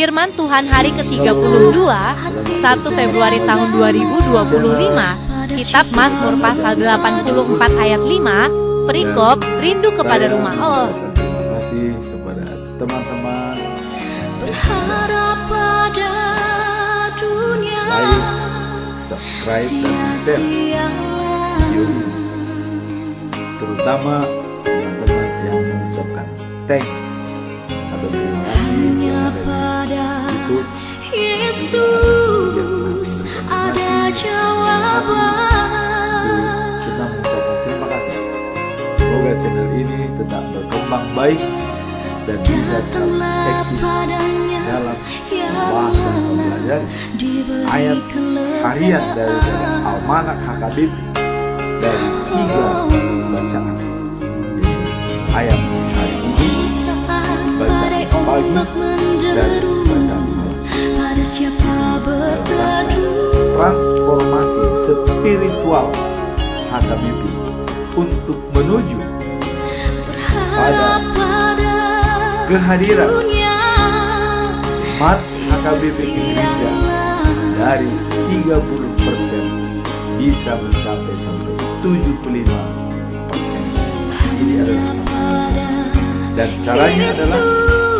Firman Tuhan hari ke-32, 1 Februari tahun 2025, Kitab Mazmur pasal 84 ayat 5, perikop rindu kepada rumah Allah. Terima kasih kepada teman-teman berharap pada dunia, like, subscribe, dan share video ini. Terutama teman-teman yang mengucapkan thanks atau terima kasih pada YouTube. Yesus ada jawaban. Kita mengucapkan terima kasih. Semoga channel ini tetap berkembang baik dan bisa tetap eksis dalam membahas dan belajar ayat harian dari Almanak HKBP dari 3 bacaan. Ayat hari ini, bacaan pagi, dan bacaan malam. Transformasi spiritual HKBP untuk menuju pada kehadiran Mas HKBP Indonesia dari 30% bisa mencapai sampai 75%. Ini adalah dan caranya adalah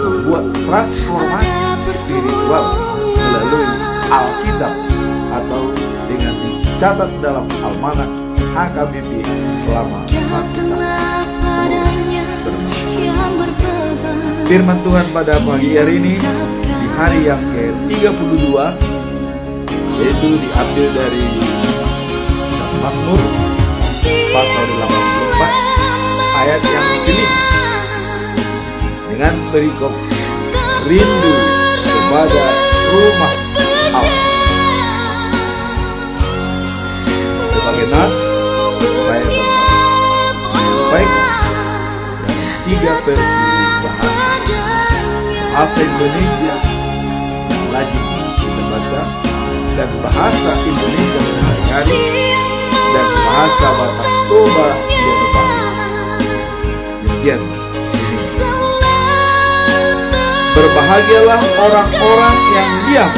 membuat transformasi spiritual melalui Alkitab atau dengan dicatat dalam Almanak HKBP selama 4 tahun. Firman Tuhan pada pagi hari ini di hari yang ke-32 yaitu diambil dari Mazmur pasal 84 ayat yang ke-5 dengan perikop rindu kepada rumah Allah. Sebagai nas saya menyampaikan dalam 3 versi bahasa Indonesia yang lazim kita baca, dan bahasa Indonesia sehari-hari, dan bahasa Batak Toba yang dipakai. Demikian. Berbahagialah orang-orang yang diam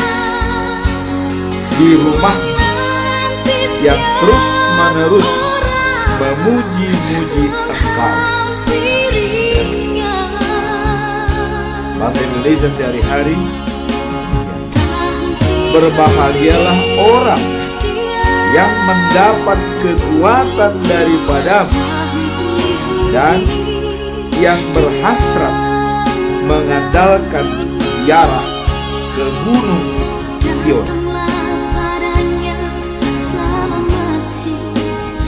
di rumah, yang terus-menerus memuji-muji Engkau. Bahasa Indonesia sehari-hari, berbahagialah orang yang mendapat kekuatan daripadamu dan yang berhasrat mengandalkan ziarah ke gunung Sion.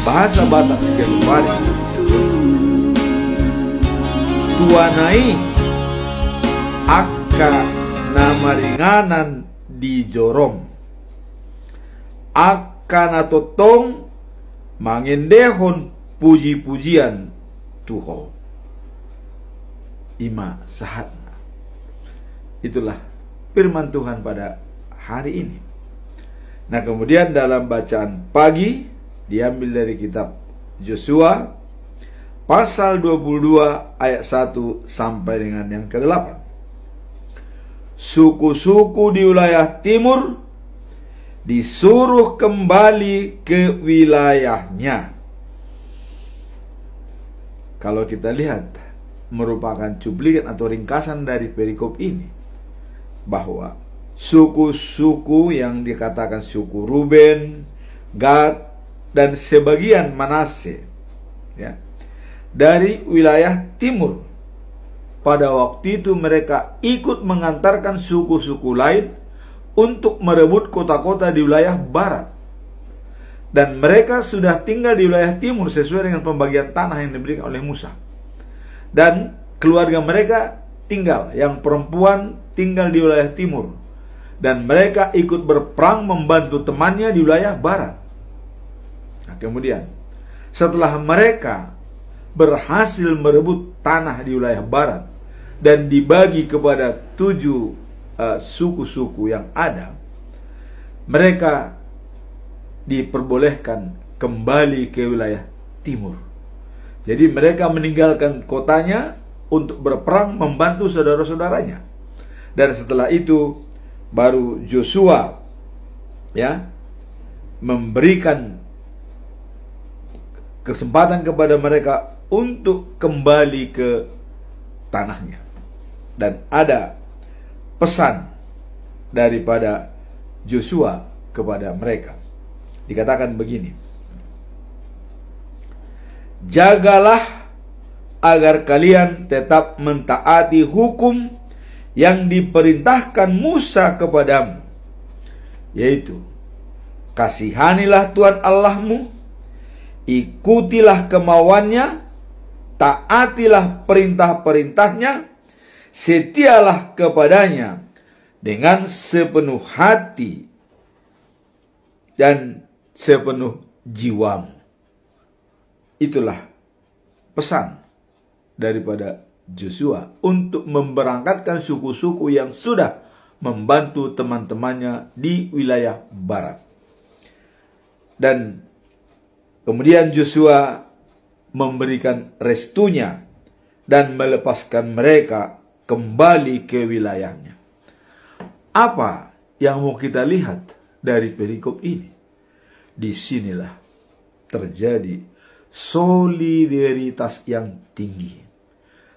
Bahasa Batak Kelupari, tuanai akka namaringanan di jorong, akka natotong mangendehon puji-pujian Tuho. Ima sahatna. Itulah firman Tuhan pada hari ini. Nah, kemudian dalam bacaan pagi diambil dari kitab Yosua pasal 22 ayat 1 sampai dengan yang ke-8. Suku-suku di wilayah timur disuruh kembali ke wilayahnya. Kalau kita lihat, merupakan cuplikan atau ringkasan dari perikop ini, bahwa suku-suku yang dikatakan suku Ruben, Gad, dan sebagian Manase, ya, dari wilayah timur, pada waktu itu mereka ikut mengantarkan suku-suku lain untuk merebut kota-kota di wilayah barat. Dan mereka sudah tinggal di wilayah timur sesuai dengan pembagian tanah yang diberikan oleh Musa. Dan keluarga mereka tinggal, yang perempuan tinggal di wilayah timur, dan mereka ikut berperang membantu temannya di wilayah barat. Nah, kemudian setelah mereka berhasil merebut tanah di wilayah barat dan dibagi kepada 7 suku-suku yang ada, mereka diperbolehkan kembali ke wilayah timur. Jadi mereka meninggalkan kotanya untuk berperang membantu saudara-saudaranya. Dan setelah itu baru Joshua ya memberikan kesempatan kepada mereka untuk kembali ke tanahnya. Dan ada pesan daripada Joshua kepada mereka. Dikatakan begini: jagalah agar kalian tetap mentaati hukum yang diperintahkan Musa kepadamu, yaitu kasihanilah Tuhan Allahmu, ikutilah kemauannya, taatilah perintah-perintahnya, setialah kepadanya dengan sepenuh hati dan sepenuh jiwamu. Itulah pesan daripada Joshua untuk memberangkatkan suku-suku yang sudah membantu teman-temannya di wilayah barat. Dan kemudian Joshua memberikan restunya dan melepaskan mereka kembali ke wilayahnya. Apa yang mau kita lihat dari perikop ini? Disinilah terjadi solidaritas yang tinggi,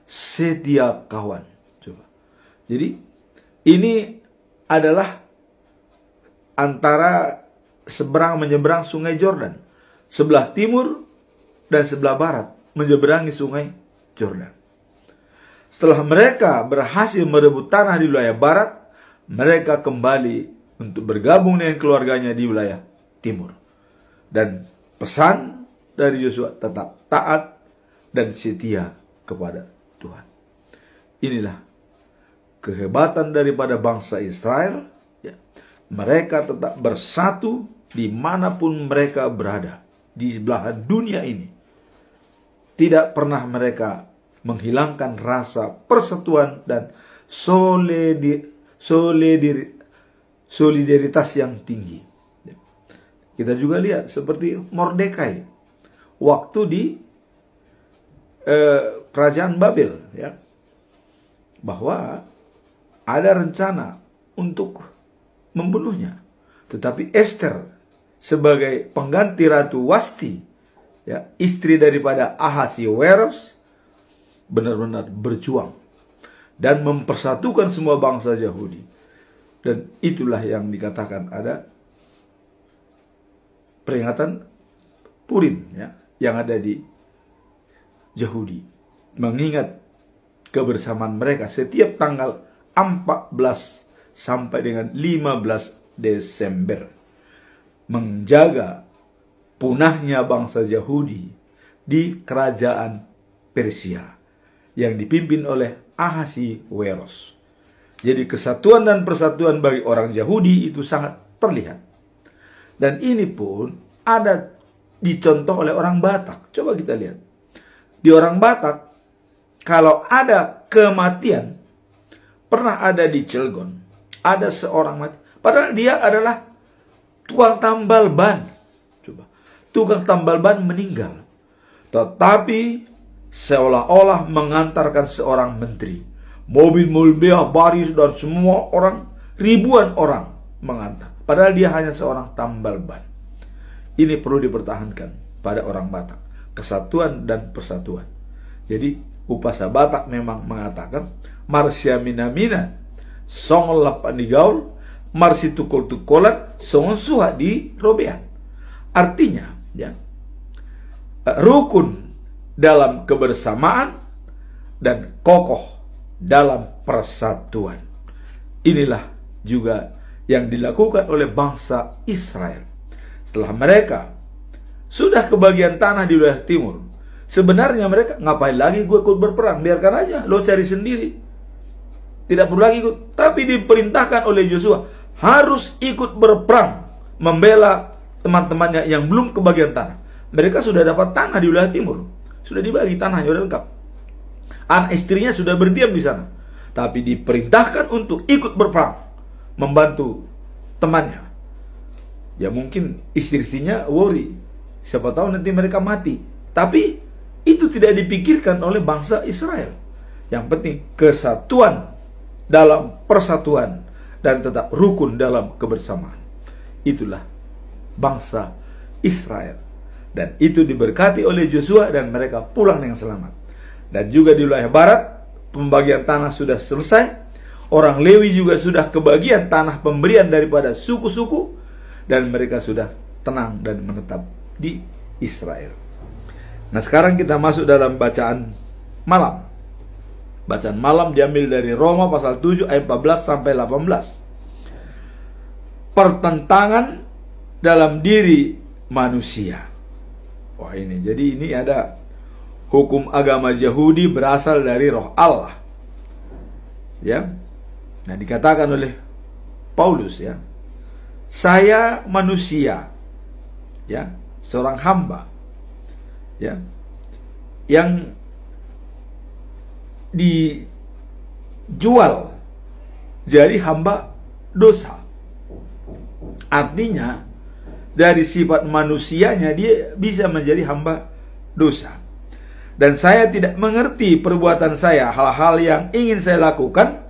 setia kawan. Coba. Jadi ini adalah antara seberang menyeberang sungai Jordan, sebelah timur dan sebelah barat menyeberangi sungai Jordan. Setelah mereka berhasil merebut tanah di wilayah barat, mereka kembali untuk bergabung dengan keluarganya di wilayah timur. Dan pesan dari Yosua tetap taat dan setia kepada Tuhan. Inilah kehebatan daripada bangsa Israel. Ya. Mereka tetap bersatu dimanapun mereka berada di belahan dunia ini. Tidak pernah mereka menghilangkan rasa persatuan dan solidaritas yang tinggi. Kita juga lihat seperti Mordekai waktu di kerajaan Babel, ya, bahwa ada rencana untuk membunuhnya, tetapi Esther sebagai pengganti Ratu Wasti, ya, istri daripada Ahasiweros, benar-benar berjuang dan mempersatukan semua bangsa Yahudi. Dan itulah yang dikatakan ada peringatan Purim, ya, yang ada di Yahudi, mengingat kebersamaan mereka setiap tanggal 14 sampai dengan 15 Desember, menjaga punahnya bangsa Yahudi di kerajaan Persia yang dipimpin oleh Ahasiweros. Jadi kesatuan dan persatuan bagi orang Yahudi itu sangat terlihat. Dan ini pun ada dicontoh oleh orang Batak. Coba kita lihat. Di orang Batak, kalau ada kematian, pernah ada di Cilegon, ada seorang mati. Padahal dia adalah tukang tambal ban. Coba. Tukang tambal ban meninggal. Tetapi seolah-olah mengantarkan seorang menteri. Mobil-mobil mewah, baris, dan semua orang, ribuan orang mengantar. Padahal dia hanya seorang tambal ban. Ini perlu dipertahankan pada orang Batak. Kesatuan dan persatuan. Jadi upasa Batak memang mengatakan Marsya minamina song lapan digaul, marsi tukul-tukulan song suha di robean. Artinya, ya, rukun dalam kebersamaan dan kokoh dalam persatuan. Inilah juga yang dilakukan oleh bangsa Israel. Setelah mereka sudah kebagian tanah di wilayah timur, sebenarnya mereka ngapain lagi gue ikut berperang? Biarkan aja, lo cari sendiri. Tidak perlu lagi ikut. Tapi diperintahkan oleh Joshua harus ikut berperang, membela teman-temannya yang belum kebagian tanah. Mereka sudah dapat tanah di wilayah timur, sudah dibagi tanahnya, sudah lengkap. Anak istrinya sudah berdiam di sana, tapi diperintahkan untuk ikut berperang, membantu temannya. Ya mungkin istrinya worry, siapa tahu nanti mereka mati. Tapi itu tidak dipikirkan oleh bangsa Israel. Yang penting kesatuan dalam persatuan dan tetap rukun dalam kebersamaan. Itulah bangsa Israel. Dan itu diberkati oleh Yosua dan mereka pulang dengan selamat. Dan juga di wilayah barat, pembagian tanah sudah selesai. Orang Lewi juga sudah kebagian tanah pemberian daripada suku-suku. Dan mereka sudah tenang dan menetap di Israel. Nah, sekarang kita masuk dalam bacaan malam. Bacaan malam diambil dari Roma pasal 7 ayat 14 sampai 18. Pertentangan dalam diri manusia. Wah, ini jadi ini ada hukum agama Yahudi berasal dari Roh Allah. Ya. Nah, dikatakan oleh Paulus, ya. Saya manusia, ya, seorang hamba, ya, yang dijual jadi hamba dosa. Artinya dari sifat manusianya dia bisa menjadi hamba dosa. Dan saya tidak mengerti perbuatan saya, hal-hal yang ingin saya lakukan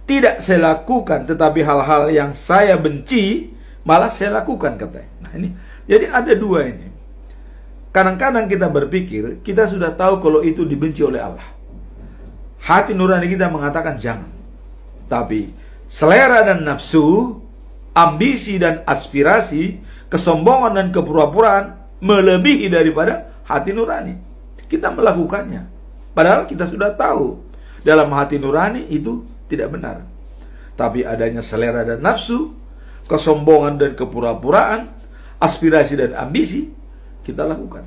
tidak saya lakukan, tetapi hal-hal yang saya benci malah saya lakukan, katanya. Nah, ini jadi ada dua ini. Kadang-kadang kita berpikir kita sudah tahu kalau itu dibenci oleh Allah. Hati nurani kita mengatakan jangan. Tapi selera dan nafsu, ambisi dan aspirasi, kesombongan dan kepura-puraan melebihi daripada hati nurani. Kita melakukannya. Padahal kita sudah tahu dalam hati nurani itu tidak benar. Tapi adanya selera dan nafsu, kesombongan dan kepura-puraan, aspirasi dan ambisi, kita lakukan.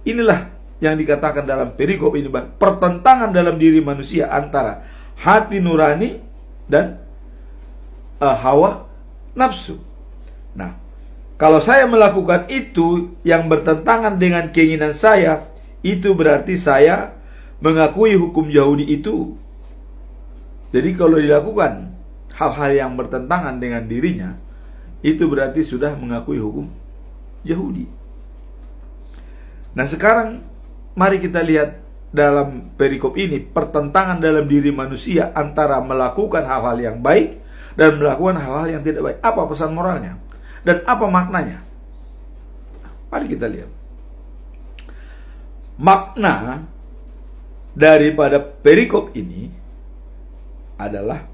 Inilah yang dikatakan dalam perikop ini, pertentangan dalam diri manusia antara hati nurani dan hawa nafsu. Nah, kalau saya melakukan itu yang bertentangan dengan keinginan saya, itu berarti saya mengakui hukum Yahudi itu. Jadi kalau dilakukan hal-hal yang bertentangan dengan dirinya, itu berarti sudah mengakui hukum Yahudi. Nah, sekarang mari kita lihat dalam perikop ini pertentangan dalam diri manusia antara melakukan hal-hal yang baik dan melakukan hal-hal yang tidak baik. Apa pesan moralnya? Dan apa maknanya? Mari kita lihat. Makna daripada perikop ini adalah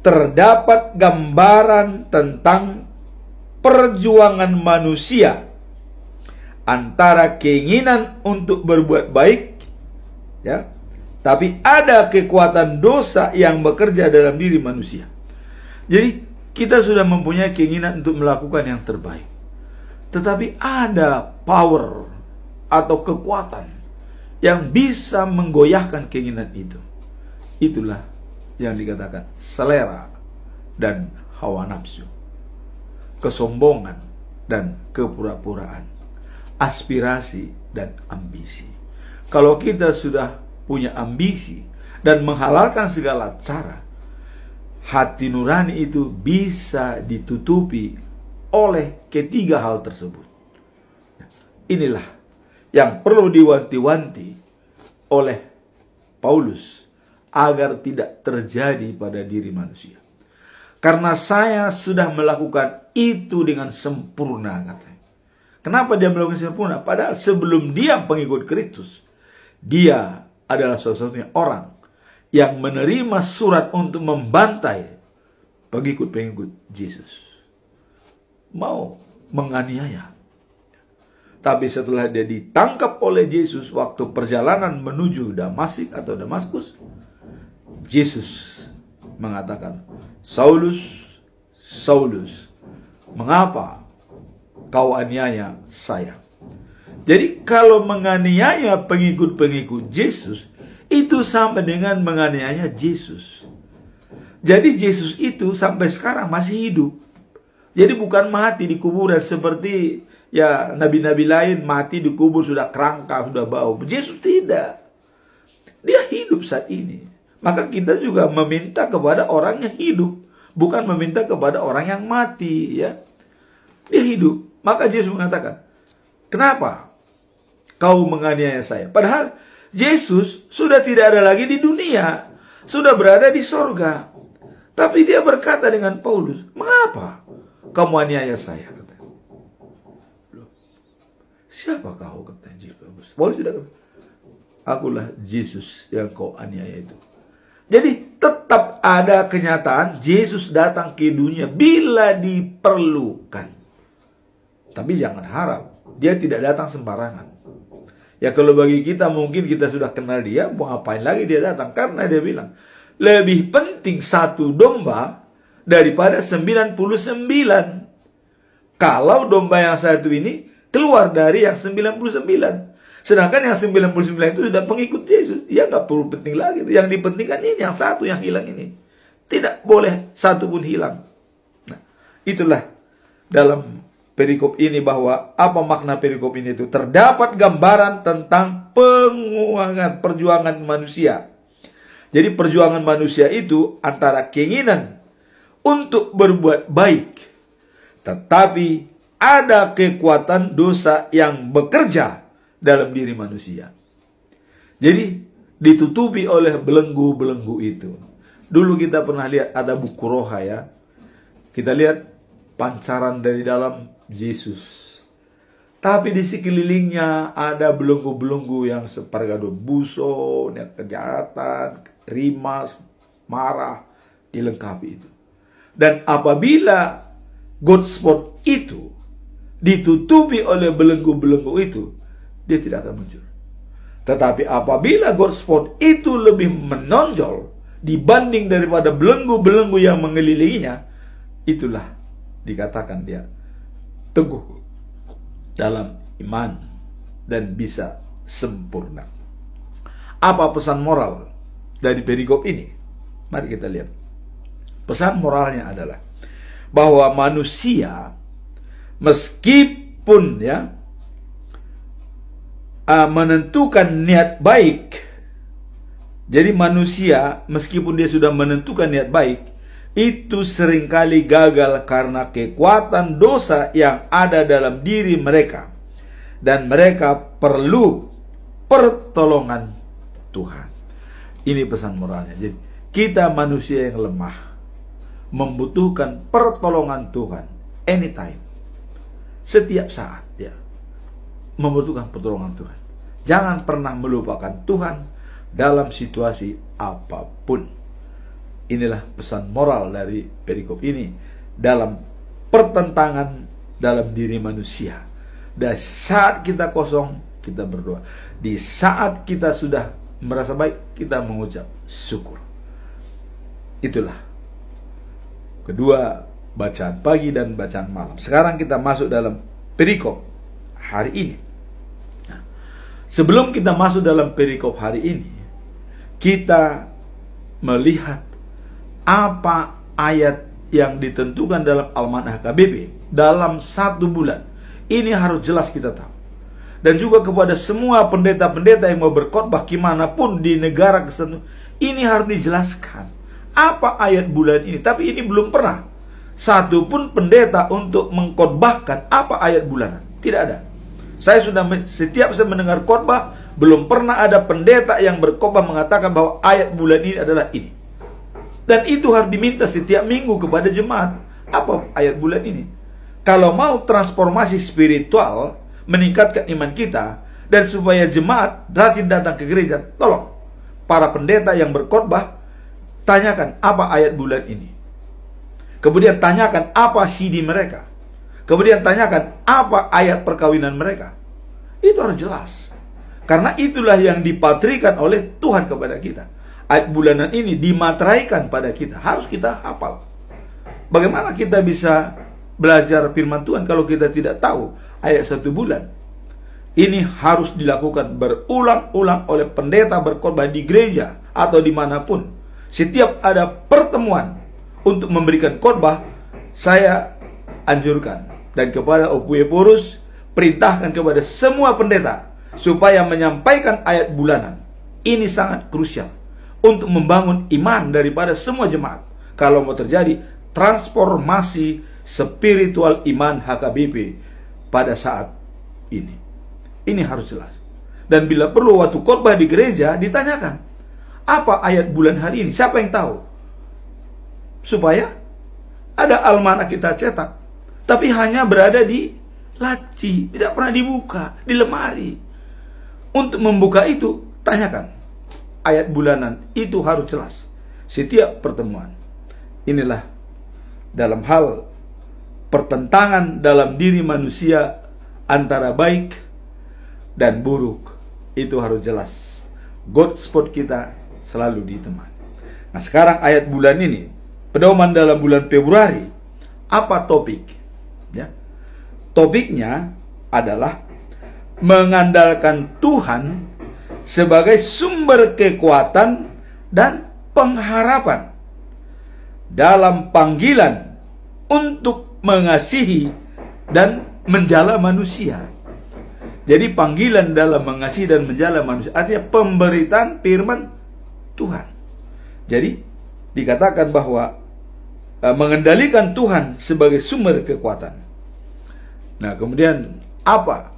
terdapat gambaran tentang perjuangan manusia antara keinginan untuk berbuat baik, ya, tapi ada kekuatan dosa yang bekerja dalam diri manusia. Jadi kita sudah mempunyai keinginan untuk melakukan yang terbaik, tetapi ada power atau kekuatan yang bisa menggoyahkan keinginan itu. Itulah yang dikatakan selera dan hawa nafsu, kesombongan dan kepura-puraan, aspirasi dan ambisi. Kalau kita sudah punya ambisi dan menghalalkan segala cara, hati nurani itu bisa ditutupi oleh ketiga hal tersebut. Inilah yang perlu diwanti-wanti oleh Paulus agar tidak terjadi pada diri manusia. Karena saya sudah melakukan itu dengan sempurna, katanya. Kenapa dia melakukan sempurna? Padahal sebelum dia pengikut Kristus, dia adalah satu-satunya orang yang menerima surat untuk membantai pengikut-pengikut Yesus. Mau menganiaya. Tapi setelah dia ditangkap oleh Yesus waktu perjalanan menuju Damasik atau Damaskus, Yesus mengatakan, Saulus, Saulus, mengapa kau aniaya saya? Jadi kalau menganiaya pengikut-pengikut Yesus, itu sama dengan menganiaya Yesus. Jadi Yesus itu sampai sekarang masih hidup. Jadi bukan mati di kuburan seperti ya nabi-nabi lain mati di kubur sudah kerangka, sudah bau. Yesus tidak. Dia hidup saat ini. Maka kita juga meminta kepada orang yang hidup, bukan meminta kepada orang yang mati, ya. Dia hidup. Maka Yesus mengatakan, kenapa kau menganiaya saya? Padahal Yesus sudah tidak ada lagi di dunia. sudah berada di sorga. Tapi dia berkata dengan Paulus, "Mengapa kamu aniaya saya?" Katanya. Loh, siapa kau? Katanya Paulus. Paulus tidak kata, "Akulah Yesus yang kau aniaya itu." Jadi tetap ada kenyataan Yesus datang ke dunia bila diperlukan. Tapi jangan harap dia tidak datang sembarangan. Ya kalau bagi kita mungkin kita sudah kenal dia, mau ngapain lagi dia datang? Karena dia bilang, lebih penting satu domba daripada 99. Kalau domba yang satu ini keluar dari yang 99. Sedangkan yang 99 itu sudah pengikut Yesus. Dia nggak perlu penting lagi. Yang dipentingkan ini, yang satu yang hilang ini. Tidak boleh satu pun hilang. Nah, itulah dalam perikop ini bahwa apa makna perikop ini itu. Terdapat gambaran tentang perjuangan manusia. Jadi perjuangan manusia itu antara keinginan untuk berbuat baik. Tetapi ada kekuatan dosa yang bekerja dalam diri manusia. Jadi ditutupi oleh belenggu-belenggu itu. Dulu kita pernah lihat ada buku roha ya. Kita lihat pancaran dari dalam Yesus. Tapi di sekelilingnya ada belenggu-belenggu yang seperti buso, kejahatan, rimas, marah, dilengkapi itu. Dan apabila God spot itu ditutupi oleh belenggu-belenggu itu, dia tidak akan muncul. Tetapi apabila God spot itu lebih menonjol dibanding daripada belenggu-belenggu yang mengelilinginya, itulah dikatakan dia teguh dalam iman dan bisa sempurna. Apa pesan moral dari perikop ini? Mari kita lihat. Pesan moralnya adalah bahwa manusia meskipun menentukan niat baik. Jadi manusia meskipun dia sudah menentukan niat baik, itu seringkali gagal karena kekuatan dosa yang ada dalam diri mereka. Dan mereka perlu pertolongan Tuhan. Ini pesan moralnya. Jadi kita manusia yang lemah membutuhkan pertolongan Tuhan anytime. Setiap saat ya. Membutuhkan pertolongan Tuhan. Jangan pernah melupakan Tuhan dalam situasi apapun. Inilah pesan moral dari perikop ini dalam pertentangan dalam diri manusia. Dan saat kita kosong, kita berdoa. Di saat kita sudah merasa baik, kita mengucap syukur. Itulah kedua bacaan pagi dan bacaan malam. Sekarang kita masuk dalam perikop hari ini. Nah, sebelum kita masuk dalam perikop hari ini, kita melihat apa ayat yang ditentukan dalam Almanah HKBP dalam 1 bulan. Ini harus jelas kita tahu. Dan juga kepada semua pendeta-pendeta yang mau berkhotbah kemanapun di negara keseluruhan, ini harus dijelaskan apa ayat bulan ini. Tapi ini belum pernah satu pun pendeta untuk mengkhotbahkan apa ayat bulanan. Tidak ada. Setiap saya mendengar khotbah, belum pernah ada pendeta yang berkhotbah mengatakan bahwa ayat bulan ini adalah ini. Dan itu harus diminta setiap minggu kepada jemaat. Apa ayat bulan ini? Kalau mau transformasi spiritual, meningkatkan iman kita, dan supaya jemaat rajin datang ke gereja, tolong para pendeta yang berkhotbah tanyakan apa ayat bulan ini. Kemudian tanyakan apa CD mereka. Kemudian tanyakan apa ayat perkawinan mereka. Itu harus jelas. Karena itulah yang dipatrikan oleh Tuhan kepada kita. Ayat bulanan ini dimateraikan pada kita. Harus kita hafal. Bagaimana kita bisa belajar firman Tuhan kalau kita tidak tahu ayat 1 bulan? Ini harus dilakukan berulang-ulang oleh pendeta berkhotbah di gereja atau dimanapun. Setiap ada pertemuan untuk memberikan khotbah, saya anjurkan dan kepada Opueporus perintahkan kepada semua pendeta supaya menyampaikan ayat bulanan. Ini sangat krusial untuk membangun iman daripada semua jemaat. Kalau mau terjadi transformasi spiritual iman HKBP pada saat ini. Ini harus jelas. Dan bila perlu waktu khotbah di gereja ditanyakan, Apa ayat bulan hari ini? Siapa yang tahu? Supaya ada almanak kita cetak, tapi hanya berada di laci, tidak pernah dibuka, di lemari. Untuk membuka itu, tanyakan. Ayat bulanan itu harus jelas setiap pertemuan. Inilah dalam hal pertentangan dalam diri manusia antara baik dan buruk, itu harus jelas. God spot kita selalu di teman. Nah, sekarang ayat bulan ini, pedoman dalam bulan Februari, apa topik? Ya. Topiknya adalah mengandalkan Tuhan sebagai sumber kekuatan dan pengharapan dalam panggilan untuk mengasihi dan menjala manusia. Jadi panggilan dalam mengasihi dan menjala manusia artinya pemberitaan firman Tuhan. Jadi dikatakan bahwa mengendalikan Tuhan sebagai sumber kekuatan. Nah, kemudian apa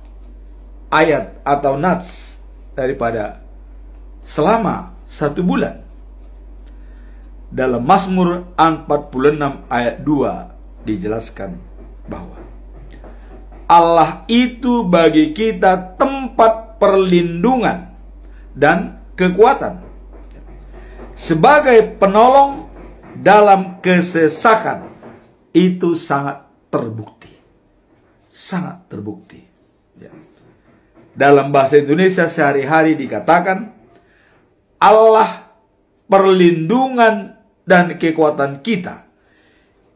ayat atau nats daripada selama 1 bulan? Dalam Mazmur 46 ayat 2 dijelaskan bahwa Allah itu bagi kita tempat perlindungan dan kekuatan, sebagai penolong dalam kesesakan. Itu sangat terbukti. Sangat terbukti. Ya. Dalam bahasa Indonesia sehari-hari dikatakan Allah perlindungan dan kekuatan kita.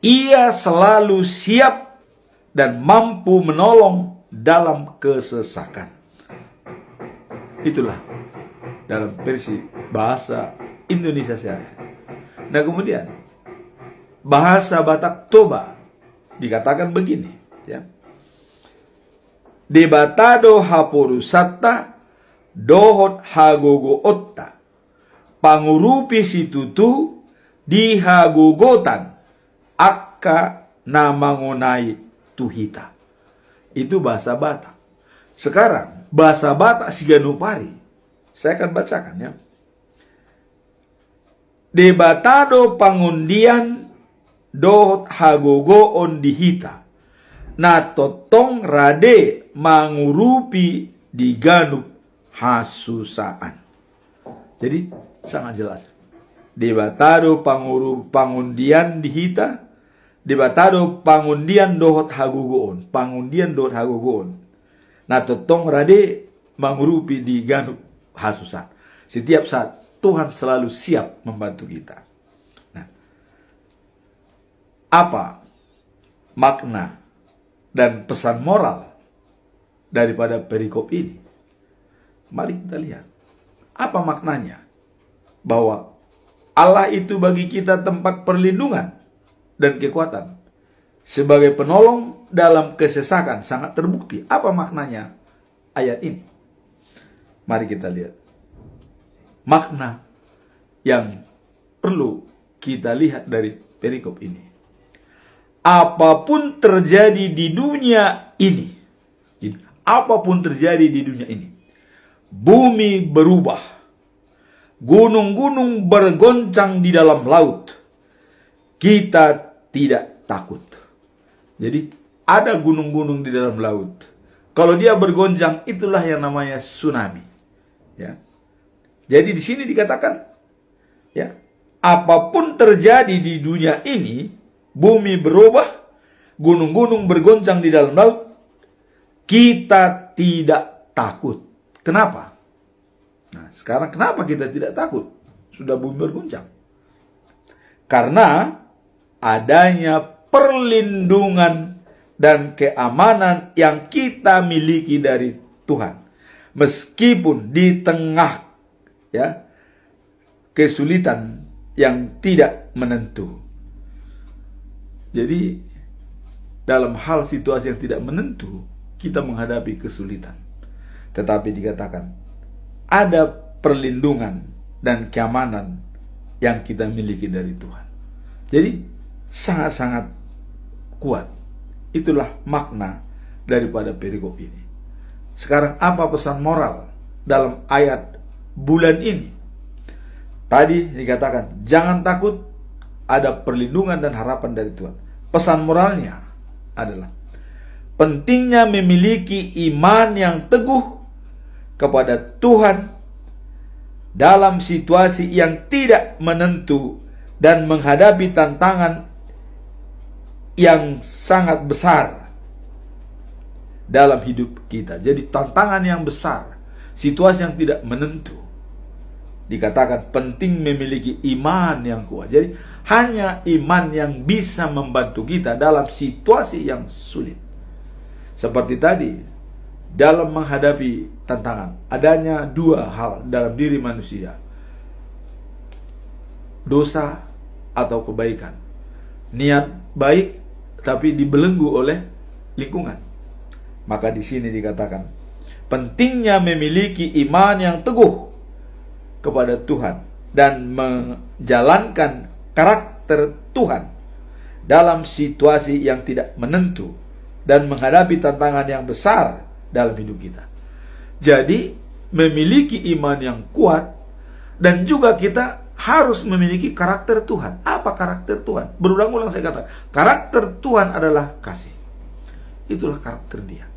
Ia selalu siap dan mampu menolong dalam kesesakan. Itulah dalam versi bahasa Indonesia sehari-hari. Nah, kemudian bahasa Batak Toba dikatakan begini, ya. Debatado haporusata dohot hagogo otta, pangurupi situtu dihagogotan akka namangonai tuhita. Itu bahasa Batak. Sekarang bahasa Batak Siganupari saya akan bacakan, ya. Debatado pangundian dohot hagogo on dihita, na totong rade mangurupi diganup hasusaan. Jadi sangat jelas. Debatado pangundian dihita, debatado pangundian dohot hagogoon, pangundian dohot hagogoon, na totong rade mangurupi diganup hasusaan. Setiap saat Tuhan selalu siap membantu kita. Nah, apa makna dan pesan moral daripada perikop ini? Mari kita lihat. Apa maknanya? Bahwa Allah itu bagi kita tempat perlindungan dan kekuatan, sebagai penolong dalam kesesakan, sangat terbukti. Apa maknanya ayat ini? Mari kita lihat. Makna yang perlu kita lihat dari perikop ini. Apapun terjadi di dunia ini, apapun terjadi di dunia ini, bumi berubah, gunung-gunung bergoncang di dalam laut, kita tidak takut. Jadi ada gunung-gunung di dalam laut. Kalau dia bergoncang, itulah yang namanya tsunami. Ya. Jadi di sini dikatakan, ya, apapun terjadi di dunia ini, bumi berubah, gunung-gunung bergoncang di dalam laut, kita tidak takut. Kenapa? Nah, sekarang kenapa kita tidak takut? Sudah bumi bergoncang. Karena adanya perlindungan dan keamanan yang kita miliki dari Tuhan. Meskipun di tengah, ya, kesulitan yang tidak menentu. Jadi dalam hal situasi yang tidak menentu, kita menghadapi kesulitan. Tetapi dikatakan ada perlindungan dan keamanan yang kita miliki dari Tuhan. Jadi sangat-sangat kuat. Itulah makna daripada perikop ini. Sekarang apa pesan moral dalam ayat bulan ini? Tadi dikatakan, jangan takut, ada perlindungan dan harapan dari Tuhan. Pesan moralnya adalah pentingnya memiliki iman yang teguh kepada Tuhan dalam situasi yang tidak menentu dan menghadapi tantangan yang sangat besar dalam hidup kita. Jadi tantangan yang besar, situasi yang tidak menentu. Dikatakan penting memiliki iman yang kuat. Jadi hanya iman yang bisa membantu kita dalam situasi yang sulit. Seperti tadi, dalam menghadapi tantangan, adanya dua hal dalam diri manusia: dosa atau kebaikan. Niat baik tapi dibelenggu oleh lingkungan. Maka di sini dikatakan pentingnya memiliki iman yang teguh kepada Tuhan dan menjalankan karakter Tuhan dalam situasi yang tidak menentu dan menghadapi tantangan yang besar dalam hidup kita. Jadi memiliki iman yang kuat, dan juga kita harus memiliki karakter Tuhan. Apa karakter Tuhan? Berulang-ulang saya katakan, karakter Tuhan adalah kasih. Itulah karakter Dia.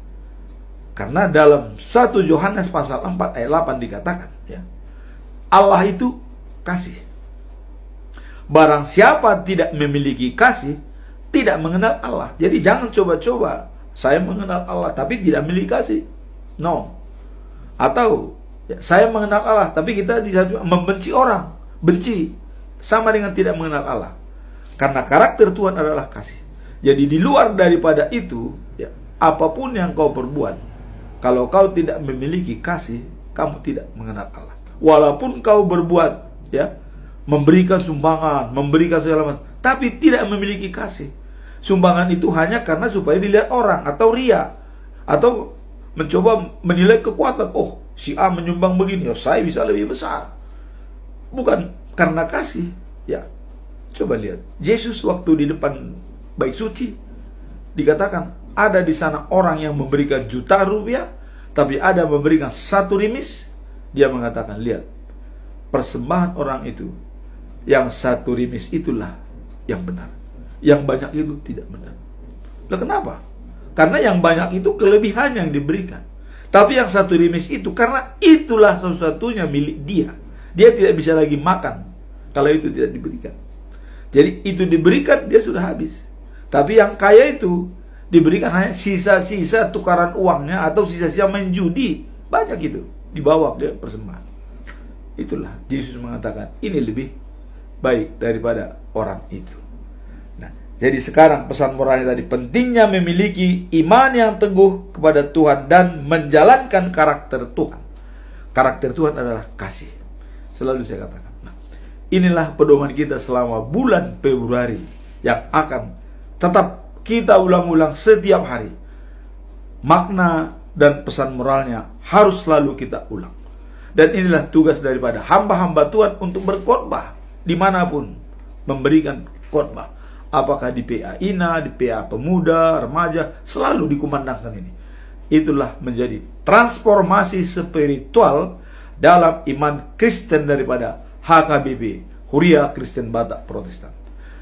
Karena dalam 1 Yohanes pasal 4 ayat 8 dikatakan, ya, Allah itu kasih. Barang siapa tidak memiliki kasih, tidak mengenal Allah. Jadi jangan coba-coba saya mengenal Allah tapi tidak memiliki kasih. No. Atau ya, saya mengenal Allah tapi kita membenci orang. Benci sama dengan tidak mengenal Allah. Karena karakter Tuhan adalah kasih. Jadi di luar daripada itu, ya, apapun yang kau perbuat, kalau kau tidak memiliki kasih, kamu tidak mengenal Allah. Walaupun kau berbuat, ya, memberikan sumbangan, memberikan segala macam, tapi tidak memiliki kasih. Sumbangan itu hanya karena supaya dilihat orang, atau ria, atau mencoba menilai kekuatan. Oh, si A menyumbang begini, oh saya bisa lebih besar. Bukan karena kasih. Ya, coba lihat Yesus waktu di depan bait suci, dikatakan ada di sana orang yang memberikan juta rupiah, tapi ada memberikan 1 rimis. Dia mengatakan, lihat, persembahan orang itu, yang 1 rimis itulah yang benar, yang banyak itu tidak benar. Lah kenapa? Karena yang banyak itu kelebihan yang diberikan, tapi yang 1 rimis itu karena itulah satu-satunya milik dia. Dia tidak bisa lagi makan kalau itu tidak diberikan. Jadi itu diberikan, dia sudah habis. Tapi yang kaya itu diberikan hanya sisa-sisa tukaran uangnya, atau sisa-sisa main judi. Banyak itu dibawa ke persembahan. Itulah Yesus mengatakan ini lebih baik daripada orang itu. Nah, jadi sekarang pesan moralnya tadi, pentingnya memiliki iman yang teguh kepada Tuhan dan menjalankan karakter Tuhan. Karakter Tuhan adalah kasih. Selalu saya katakan. Nah, inilah pedoman kita selama bulan Februari yang akan tetap kita ulang-ulang setiap hari. Makna dan pesan moralnya harus selalu kita ulang. Dan inilah tugas daripada hamba-hamba Tuhan untuk berkhotbah dimanapun, memberikan khotbah. Apakah di PA INA, di PA Pemuda, Remaja, selalu dikumandangkan ini. Itulah menjadi transformasi spiritual dalam iman Kristen daripada HKBP, Huria Kristen Batak Protestan.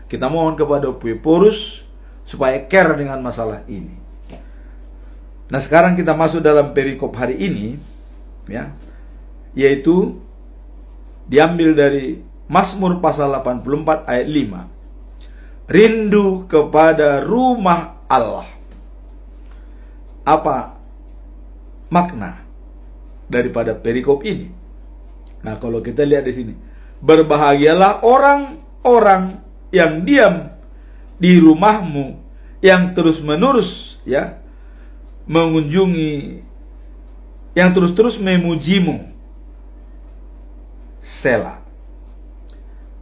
Kita mohon kepada Pueporus supaya care dengan masalah ini. Nah, sekarang kita masuk dalam perikop hari ini, ya, yaitu diambil dari Mazmur pasal 84 ayat 5. Rindu kepada rumah Allah. Apa makna daripada perikop ini? Nah, kalau kita lihat di sini, berbahagialah orang-orang yang diam di rumahmu, yang terus-menerus, ya, mengunjungi, yang terus-terus memujimu. Selah.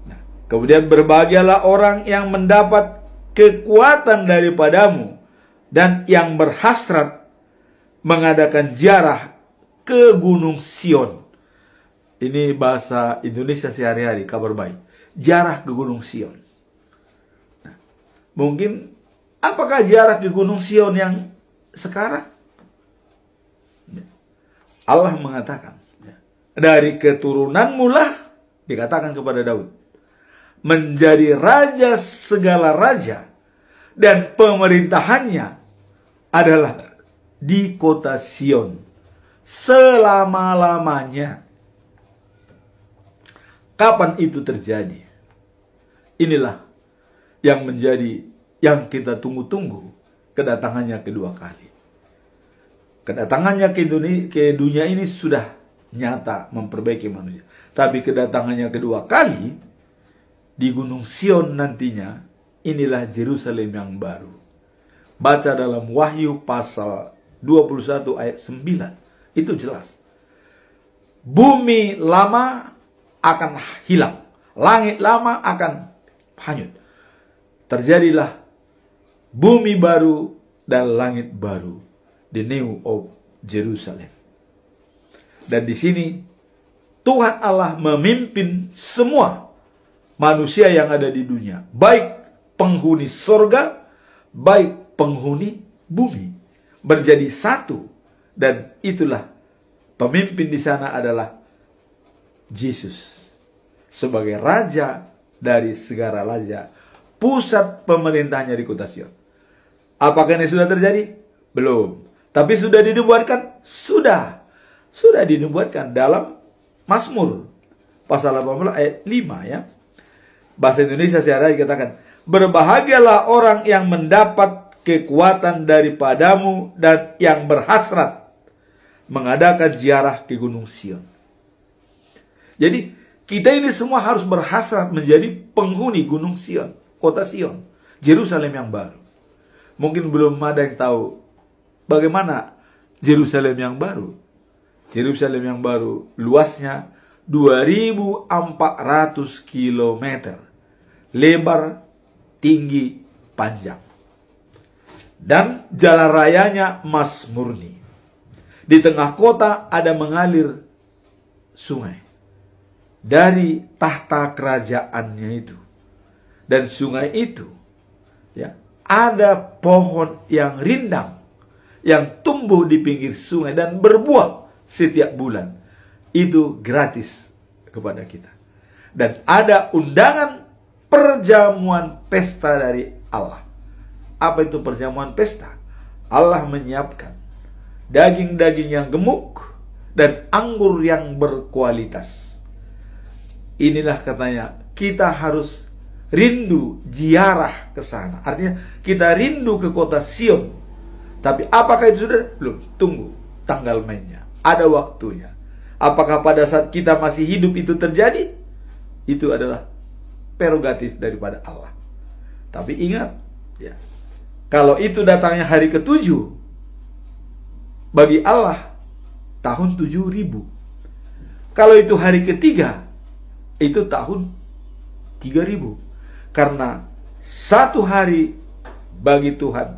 Nah, kemudian berbahagialah orang yang mendapat kekuatan daripadamu dan yang berhasrat mengadakan ziarah ke Gunung Sion. Ini bahasa Indonesia sehari-hari, kabar baik. Ziarah ke Gunung Sion. Nah, mungkin apakah ziarah ke Gunung Sion yang sekarang? Allah mengatakan, dari keturunanmu lah, dikatakan kepada Daud, menjadi raja segala raja, dan pemerintahannya adalah di kota Sion selama-lamanya. Kapan itu terjadi? Inilah yang menjadi yang kita tunggu-tunggu, kedatangannya kedua kali. Kedatangannya ke dunia ini sudah nyata memperbaiki manusia. Tapi kedatangannya kedua kali di Gunung Sion nantinya, inilah Yerusalem yang baru. Baca dalam Wahyu pasal 21 ayat 9. Itu jelas. Bumi lama akan hilang. Langit lama akan hanyut. Terjadilah bumi baru dan langit baru, the new of Jerusalem. Dan di sini Tuhan Allah memimpin semua manusia yang ada di dunia, baik penghuni sorga, baik penghuni bumi, menjadi satu. Dan itulah pemimpin di sana adalah Yesus sebagai raja dari segala raja, pusat pemerintahnya di kota Sion. Apakah ini sudah terjadi? Belum. Tapi sudah dinubuatkan? Sudah dinubuatkan dalam Mazmur pasal 18 ayat 5 ya. Bahasa Indonesia secara dikatakan, berbahagialah orang yang mendapat kekuatan daripadamu dan yang berhasrat mengadakan ziarah ke Gunung Sion. Jadi kita ini semua harus berhasrat menjadi penghuni Gunung Sion, kota Sion, Yerusalem yang baru. Mungkin belum ada yang tahu bagaimana Yerusalem yang baru. Yerusalem yang baru luasnya 2.400 km, lebar, tinggi, panjang. Dan jalan rayanya emas murni. Di tengah kota ada mengalir sungai dari tahta kerajaannya itu. Dan sungai itu ya, ada pohon yang rindang yang tumbuh di pinggir sungai dan berbuah setiap bulan. Itu gratis kepada kita. Dan ada undangan perjamuan pesta dari Allah. Apa itu perjamuan pesta? Allah menyiapkan daging-daging yang gemuk dan anggur yang berkualitas. Inilah katanya, kita harus rindu ziarah ke sana. Artinya kita rindu ke kota Sion. Tapi apakah itu sudah? Belum. Tunggu tanggal mainnya. Ada waktunya. Apakah pada saat kita masih hidup itu terjadi? Itu adalah prerogatif daripada Allah. Tapi ingat, ya, kalau itu datangnya hari ke-7, bagi Allah tahun 7.000. Kalau itu hari ke-3, itu tahun 3.000. Karena satu hari bagi Tuhan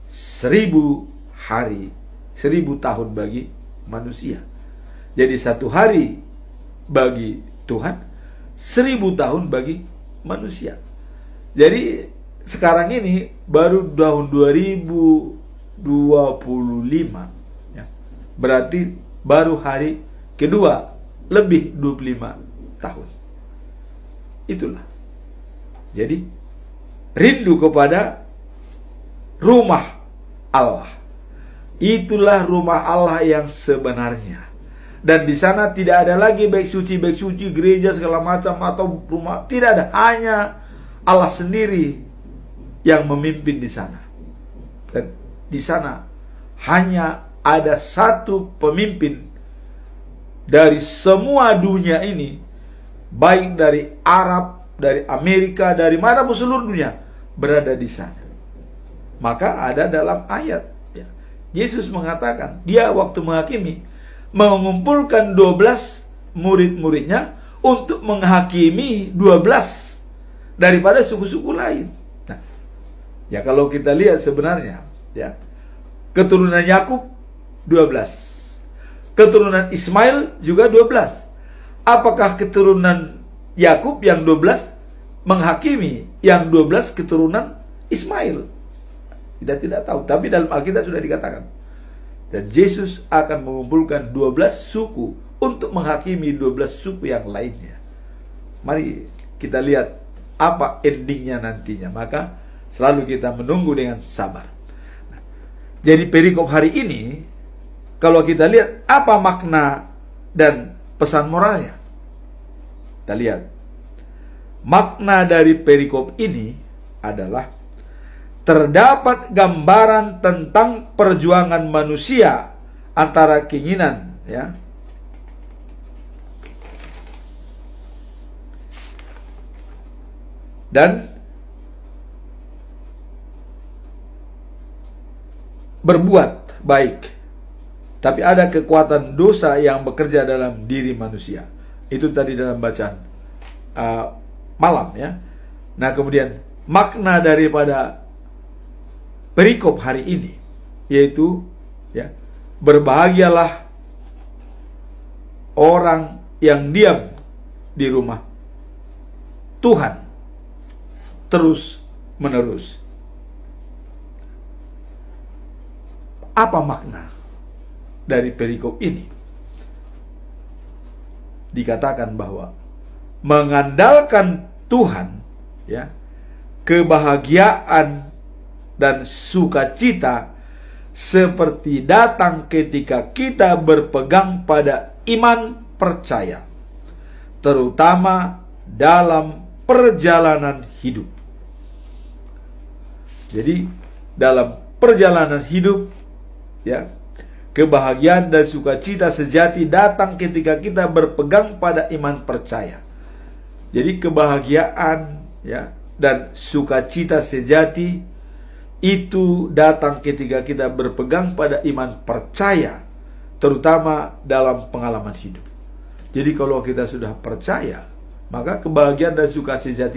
1.000 hari, 1.000 tahun bagi manusia. Jadi satu hari bagi Tuhan, 1.000 tahun bagi manusia. Jadi sekarang ini baru tahun 2025 ya. Berarti baru hari kedua lebih 25 tahun. Itulah. Jadi rindu kepada rumah Allah. Itulah rumah Allah yang sebenarnya. Dan di sana tidak ada lagi baik suci, gereja segala macam atau rumah. Tidak ada. Hanya Allah sendiri yang memimpin di sana. Dan di sana hanya ada satu pemimpin dari semua dunia ini, baik dari Arab, dari Amerika, dari mana pun seluruh dunia berada di sana. Maka ada dalam ayat ya, Yesus mengatakan, dia waktu menghakimi mengumpulkan 12 murid-muridnya untuk menghakimi 12 daripada suku-suku lain. Nah, ya kalau kita lihat sebenarnya ya, keturunan Yakub 12, keturunan Ismail juga 12. Apakah keturunan Yakub yang 12 menghakimi yang 12 keturunan Ismail? Kita tidak tahu, tapi dalam Alkitab sudah dikatakan. Dan Yesus akan mengumpulkan 12 suku untuk menghakimi 12 suku yang lainnya. Mari kita lihat apa endingnya nantinya. Maka selalu kita menunggu dengan sabar. Jadi perikop hari ini, kalau kita lihat apa makna dan pesan moralnya, kita lihat makna dari perikop ini adalah terdapat gambaran tentang perjuangan manusia antara keinginan, ya, dan berbuat baik, tapi ada kekuatan dosa yang bekerja dalam diri manusia. Itu tadi dalam bacaan malam, ya. Nah, kemudian makna daripada perikop hari ini yaitu, ya, berbahagialah orang yang diam di rumah Tuhan terus menerus. Apa makna dari perikop ini? Dikatakan bahwa mengandalkan Tuhan, ya, kebahagiaan dan sukacita seperti datang ketika kita berpegang pada iman percaya, terutama dalam perjalanan hidup. Jadi dalam perjalanan hidup, ya, kebahagiaan dan sukacita sejati datang ketika kita berpegang pada iman percaya. Jadi kebahagiaan, ya, dan sukacita sejati itu datang ketika kita berpegang pada iman percaya, terutama dalam pengalaman hidup. Jadi kalau kita sudah percaya, maka kebahagiaan dan sukacita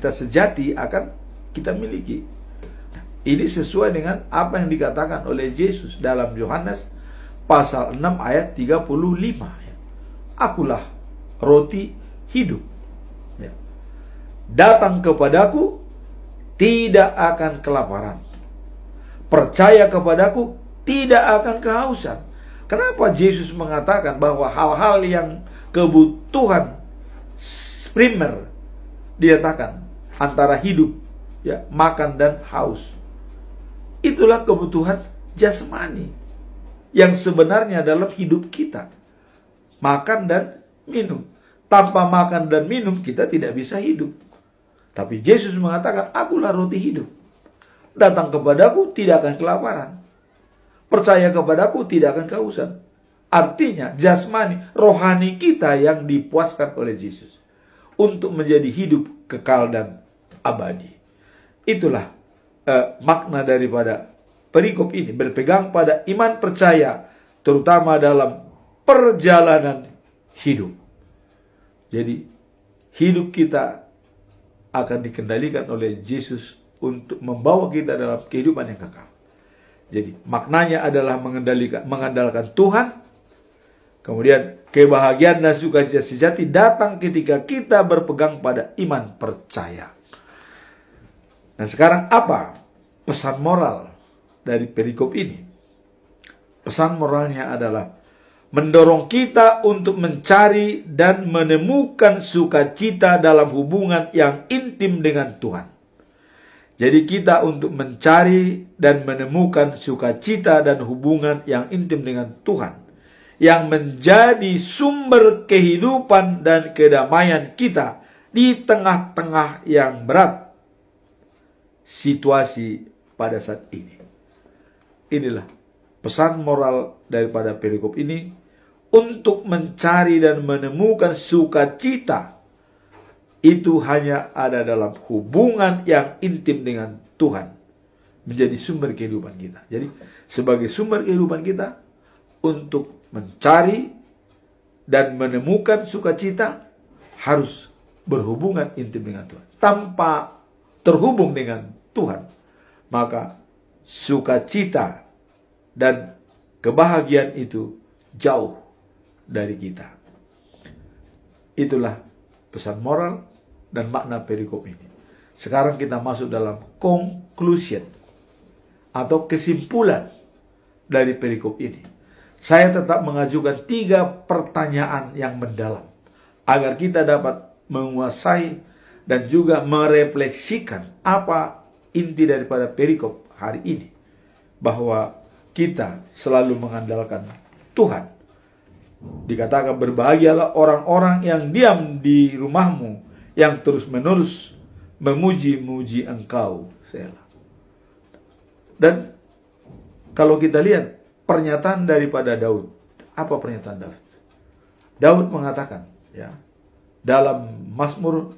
sejati akan kita miliki. Ini sesuai dengan apa yang dikatakan oleh Yesus dalam Yohanes pasal 6 ayat 35. Akulah roti hidup. Ya. Datang kepadaku tidak akan kelaparan. Percaya kepadaku tidak akan kehausan. Kenapa Yesus mengatakan bahwa hal-hal yang kebutuhan primer dinyatakan antara hidup, ya, makan dan haus. Itulah kebutuhan jasmani yang sebenarnya dalam hidup kita. Makan dan minum. Tanpa makan dan minum kita tidak bisa hidup. Tapi Yesus mengatakan, akulah roti hidup. Datang kepadaku tidak akan kelaparan. Percaya kepadaku tidak akan kehausan. Artinya jasmani, rohani kita yang dipuaskan oleh Yesus untuk menjadi hidup kekal dan abadi. Itulah makna daripada perikop ini, berpegang pada iman percaya, terutama dalam perjalanan hidup. Jadi hidup kita akan dikendalikan oleh Yesus untuk membawa kita dalam kehidupan yang kekal. Jadi maknanya adalah mengandalkan Tuhan. Kemudian kebahagiaan dan sukacita sejati datang ketika kita berpegang pada iman percaya. Nah, sekarang apa pesan moral dari perikop ini? Pesan moralnya adalah mendorong kita untuk mencari dan menemukan sukacita dalam hubungan yang intim dengan Tuhan. Jadi kita untuk mencari dan menemukan sukacita dan hubungan yang intim dengan Tuhan, yang menjadi sumber kehidupan dan kedamaian kita di tengah-tengah yang berat situasi pada saat ini. Inilah pesan moral daripada perikop ini, untuk mencari dan menemukan sukacita itu hanya ada dalam hubungan yang intim dengan Tuhan, menjadi sumber kehidupan kita. Jadi sebagai sumber kehidupan kita, untuk mencari dan menemukan sukacita harus berhubungan intim dengan Tuhan. Tanpa terhubung dengan Tuhan, maka sukacita dan kebahagiaan itu jauh dari kita. Itulah pesan moral dan makna perikop ini. Sekarang kita masuk dalam conclusion atau kesimpulan dari perikop ini. Saya tetap mengajukan 3 pertanyaan yang mendalam. agar kita dapat menguasai dan juga merefleksikan apa inti daripada perikop hari ini, bahwa kita selalu mengandalkan Tuhan. Dikatakan berbahagialah orang-orang yang diam di rumahmu, yang terus-menerus memuji-muji engkau. Selah. Dan kalau kita lihat pernyataan daripada Daud, apa pernyataan Daud? Daud mengatakan, ya, dalam Mazmur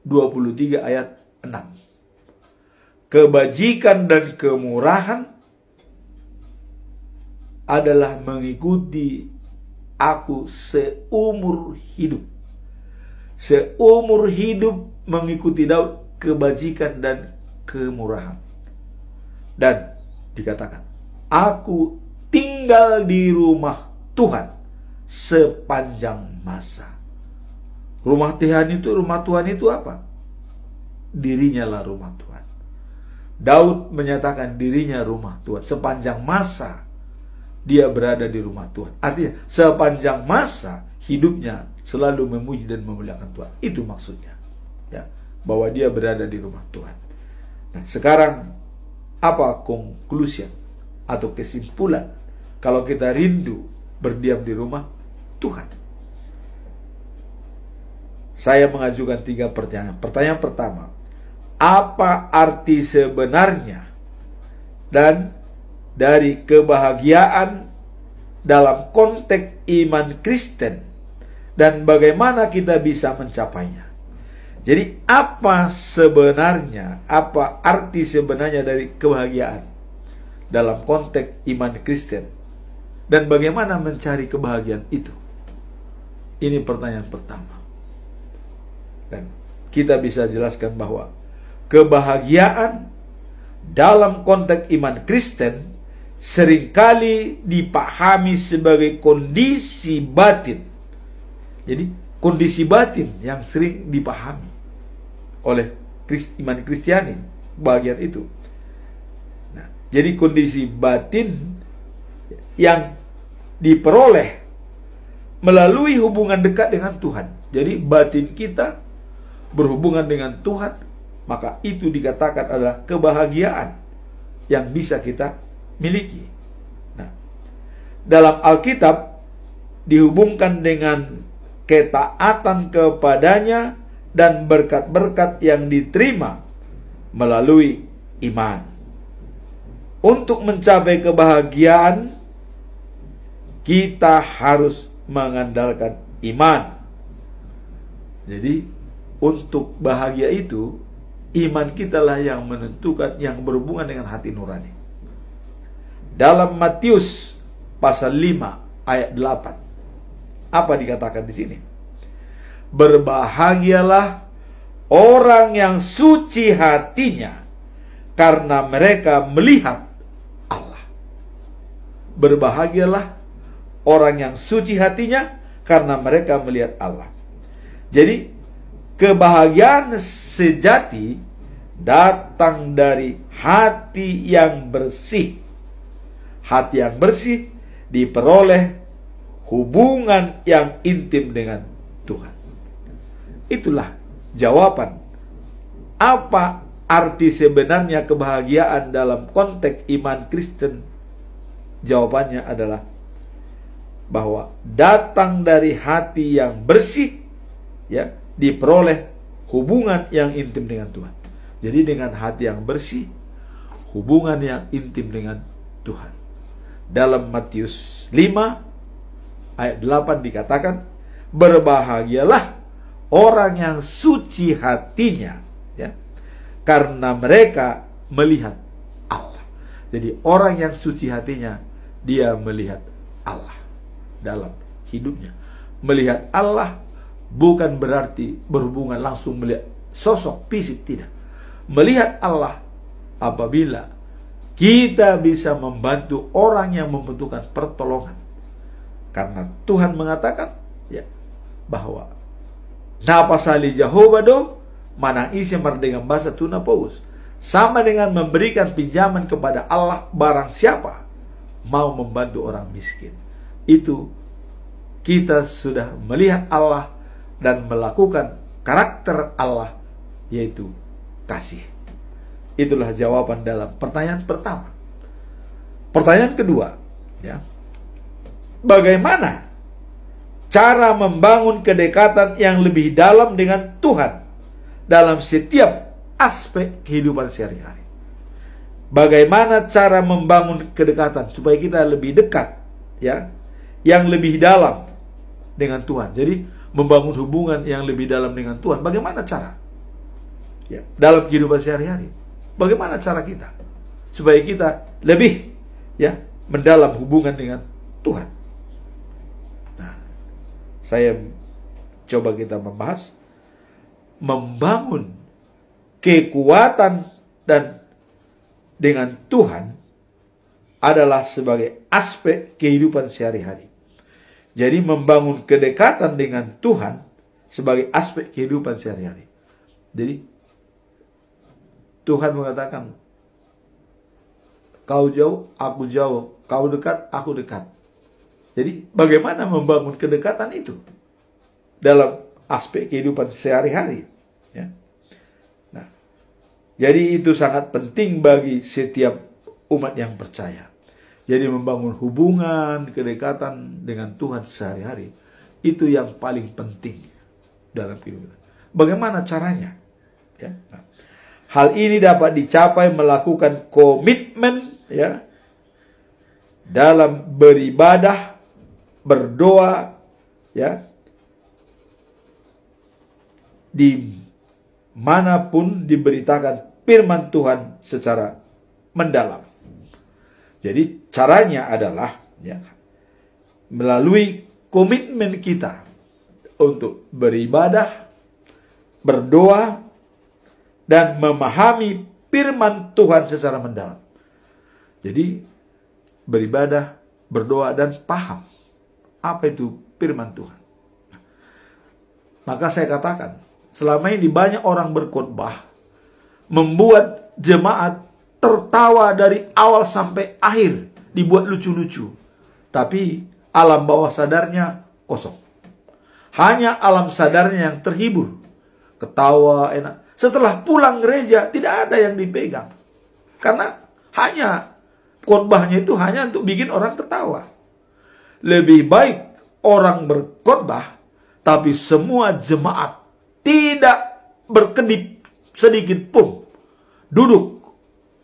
23 ayat 6, kebajikan dan kemurahan adalah mengikuti aku seumur hidup. Seumur hidup mengikuti Daud kebajikan dan kemurahan. Dan dikatakan, aku tinggal di rumah Tuhan sepanjang masa. Rumah Tuhan itu apa? Dirinya lah rumah Tuhan. Daud menyatakan dirinya rumah Tuhan. Sepanjang masa dia berada di rumah Tuhan. Artinya sepanjang masa hidupnya selalu memuji dan memuliakan Tuhan. Itu maksudnya, ya, bahwa dia berada di rumah Tuhan. Nah, sekarang apa konklusi atau kesimpulan kalau kita rindu berdiam di rumah Tuhan? Saya mengajukan 3 pertanyaan. Pertanyaan pertama, apa arti sebenarnya dan dari kebahagiaan dalam konteks iman Kristen, dan bagaimana kita bisa mencapainya? Jadi apa sebenarnya, apa arti sebenarnya dari kebahagiaan dalam konteks iman Kristen, dan bagaimana mencari kebahagiaan itu? Ini pertanyaan pertama. Dan kita bisa jelaskan bahwa kebahagiaan dalam konteks iman Kristen seringkali dipahami sebagai kondisi batin. Jadi kondisi batin yang sering dipahami oleh iman Kristiani, bagian itu. Nah, jadi kondisi batin yang diperoleh melalui hubungan dekat dengan Tuhan. Jadi batin kita berhubungan dengan Tuhan, maka itu dikatakan adalah kebahagiaan yang bisa kita miliki. Nah, dalam Alkitab dihubungkan dengan ketaatan kepadanya dan berkat-berkat yang diterima melalui iman. Untuk mencapai kebahagiaan, kita harus mengandalkan iman. Jadi untuk bahagia itu, iman kita lah yang menentukan, yang berhubungan dengan hati nurani. Dalam Matius pasal 5 ayat 8, apa dikatakan di sini? Berbahagialah orang yang suci hatinya, karena mereka melihat Allah. Berbahagialah orang yang suci hatinya, karena mereka melihat Allah. Jadi kebahagiaan sejati datang dari hati yang bersih. Hati yang bersih diperoleh hubungan yang intim dengan Tuhan. Itulah jawaban. Apa arti sebenarnya kebahagiaan dalam konteks iman Kristen? Jawabannya adalah bahwa datang dari hati yang bersih, ya, diperoleh hubungan yang intim dengan Tuhan. Jadi dengan hati yang bersih, hubungan yang intim dengan Tuhan. Dalam Matius 5 ayat 8 dikatakan, berbahagialah orang yang suci hatinya, ya, karena mereka melihat Allah. Jadi orang yang suci hatinya, dia melihat Allah dalam hidupnya. Melihat Allah bukan berarti berhubungan langsung melihat sosok fisik, tidak. Melihat Allah apabila kita bisa membantu orang yang membutuhkan pertolongan. Karena Tuhan mengatakan, ya, bahwa napasali Jehovah do manang isi mardengan bahasa tuna paus, sama dengan memberikan pinjaman kepada Allah barang siapa mau membantu orang miskin. Itu kita sudah melihat Allah dan melakukan karakter Allah, yaitu kasih. Itulah jawaban dalam pertanyaan pertama. Pertanyaan kedua, ya. Bagaimana cara membangun kedekatan yang lebih dalam dengan Tuhan dalam setiap aspek kehidupan sehari-hari? Bagaimana cara membangun kedekatan supaya kita lebih dekat, ya, yang lebih dalam dengan Tuhan. Jadi membangun hubungan yang lebih dalam dengan Tuhan. Bagaimana cara? Ya, dalam kehidupan sehari-hari. Bagaimana cara kita supaya kita lebih, ya, mendalam hubungan dengan Tuhan? Nah, saya coba kita membahas membangun kekuatan dan dengan Tuhan adalah sebagai aspek kehidupan sehari-hari. Jadi membangun kedekatan dengan Tuhan sebagai aspek kehidupan sehari-hari. Jadi Tuhan mengatakan, kau jauh, aku jauh, kau dekat, aku dekat. Jadi bagaimana membangun kedekatan itu dalam aspek kehidupan sehari-hari, ya? Jadi itu sangat penting bagi setiap umat yang percaya. Jadi membangun hubungan, kedekatan dengan Tuhan sehari-hari, itu yang paling penting dalam kehidupan. Bagaimana caranya? Ya. Nah, hal ini dapat dicapai melakukan komitmen, ya, dalam beribadah, berdoa, ya, di manapun diberitakan firman Tuhan secara mendalam. Jadi caranya adalah, ya, melalui komitmen kita untuk beribadah, berdoa, dan memahami firman Tuhan secara mendalam. Jadi beribadah, berdoa, dan paham apa itu firman Tuhan. Maka saya katakan, selama ini banyak orang berkhotbah membuat jemaat tertawa dari awal sampai akhir, dibuat lucu-lucu. Tapi alam bawah sadarnya kosong. Hanya alam sadarnya yang terhibur. Ketawa enak. Setelah pulang gereja tidak ada yang dipegang. Karena hanya khotbahnya itu hanya untuk bikin orang tertawa. Lebih baik orang berkhotbah tapi semua jemaat tidak berkedip sedikit pun, duduk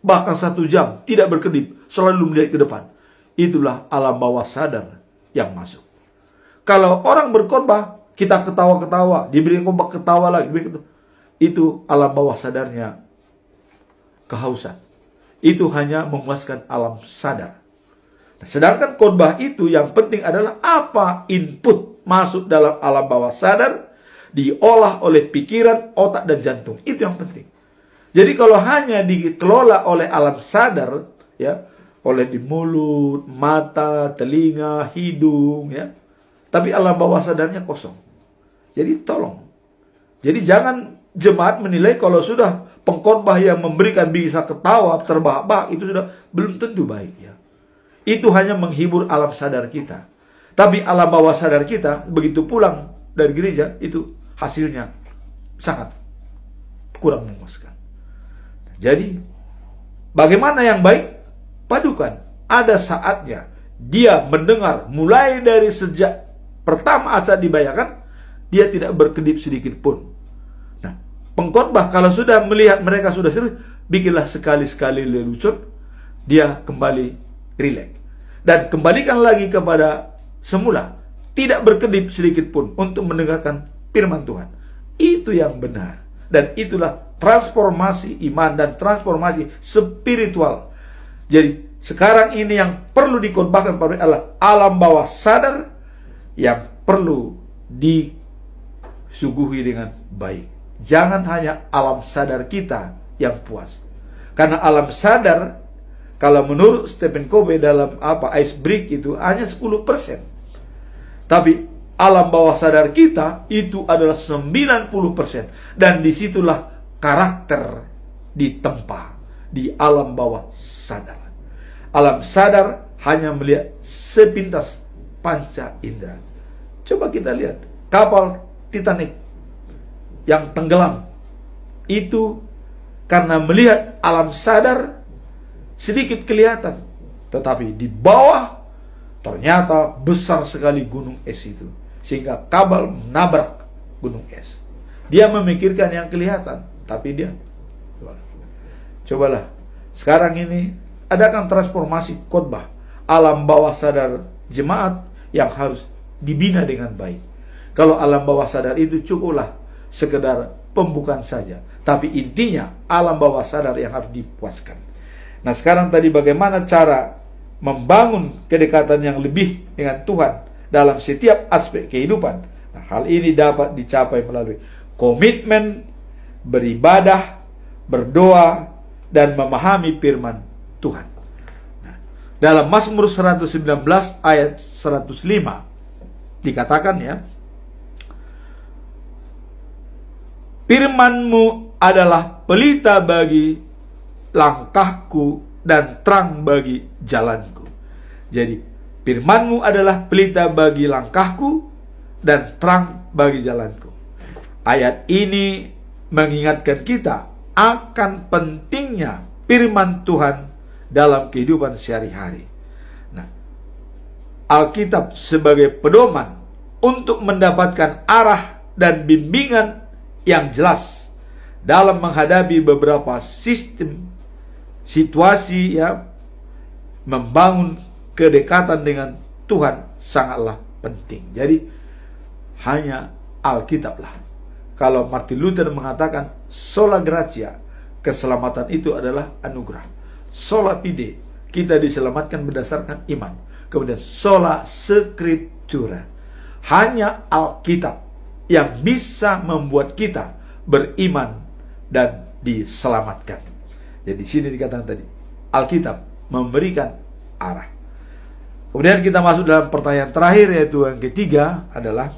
bahkan 1 jam tidak berkedip, selalu melihat ke depan. Itulah alam bawah sadar yang masuk. Kalau orang berkhotbah kita ketawa-ketawa, diberi khotbah ketawa lagi, itu alam bawah sadarnya kehausan. Itu hanya memuaskan alam sadar. Sedangkan khotbah itu yang penting adalah apa input masuk dalam alam bawah sadar, diolah oleh pikiran, otak, dan jantung. Itu yang penting. Jadi kalau hanya dikelola oleh alam sadar, ya, oleh di mulut, mata, telinga, hidung, ya, tapi alam bawah sadarnya kosong. Jadi tolong. Jadi jangan jemaat menilai kalau sudah pengkhotbah yang memberikan bisa ketawa, terbahak-bahak, itu sudah belum tentu baik, ya. Itu hanya menghibur alam sadar kita. Tapi alam bawah sadar kita begitu pulang dari gereja itu hasilnya sangat kurang memuaskan. Jadi bagaimana yang baik? Padukan. Ada saatnya dia mendengar mulai dari sejak pertama saat dibayarkan, dia tidak berkedip sedikit pun. Nah, pengkhotbah kalau sudah melihat mereka sudah serius, bikinlah sekali-sekali lelucon, dia kembali rileks. Dan kembalikan lagi kepada semula, tidak berkedip sedikit pun untuk mendengarkan firman Tuhan. Itu yang benar. Dan itulah transformasi iman dan transformasi spiritual. Jadi sekarang ini yang perlu dikhotbahkan adalah alam bawah sadar yang perlu disuguhi dengan baik. Jangan hanya alam sadar kita yang puas. Karena alam sadar, kalau menurut Stephen Covey dalam Ice Break itu hanya 10%. Tapi alam bawah sadar kita itu adalah 90%. Dan disitulah karakter ditempa di alam bawah sadar. Alam sadar hanya melihat sepintas panca indera. Coba kita lihat kapal Titanic yang tenggelam itu karena melihat alam sadar sedikit kelihatan, tetapi di bawah ternyata besar sekali gunung es itu, sehingga kapal menabrak gunung es. Dia memikirkan yang kelihatan, tapi dia cobalah sekarang ini adakan transformasi khotbah alam bawah sadar jemaat yang harus dibina dengan baik. Kalau alam bawah sadar itu cukuplah sekedar pembukaan saja, tapi intinya alam bawah sadar yang harus dipuaskan. Nah, sekarang tadi bagaimana cara membangun kedekatan yang lebih dengan Tuhan dalam setiap aspek kehidupan. Nah, hal ini dapat dicapai melalui komitmen beribadah, berdoa, dan memahami firman Tuhan. Nah, dalam Mazmur 119 ayat 105 dikatakan ya, firman-Mu adalah pelita bagi langkahku dan terang bagi jalanku. Jadi firman-Mu adalah pelita bagi langkahku dan terang bagi jalanku. Ayat ini mengingatkan kita akan pentingnya firman Tuhan dalam kehidupan sehari-hari. Nah, Alkitab sebagai pedoman untuk mendapatkan arah dan bimbingan yang jelas dalam menghadapi beberapa sistem situasi ya, membangun kedekatan dengan Tuhan sangatlah penting. Jadi hanya Alkitablah. Kalau Martin Luther mengatakan sola gratia, keselamatan itu adalah anugerah. Sola fide, kita diselamatkan berdasarkan iman. Kemudian sola scriptura, hanya Alkitab yang bisa membuat kita beriman dan diselamatkan. Jadi di sini dikatakan tadi, Alkitab memberikan arah. Kemudian kita masuk dalam pertanyaan terakhir, yaitu yang ketiga adalah,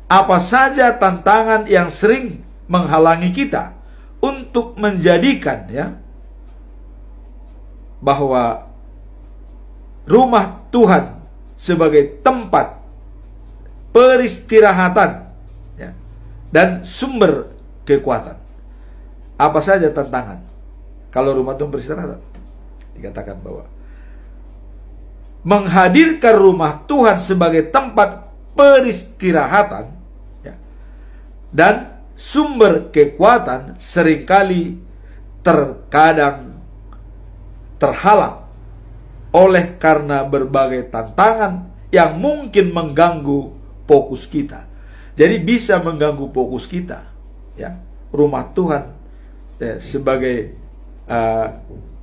apa saja tantangan yang sering menghalangi kita untuk menjadikan ya bahwa rumah Tuhan sebagai tempat peristirahatan ya, dan sumber kekuatan. Apa saja tantangan kalau rumah Tuhan peristirahatan? Dikatakan bahwa menghadirkan rumah Tuhan sebagai tempat peristirahatan ya, dan sumber kekuatan seringkali terkadang terhalang oleh karena berbagai tantangan yang mungkin mengganggu fokus kita. Jadi bisa mengganggu fokus kita ya, rumah Tuhan ya, sebagai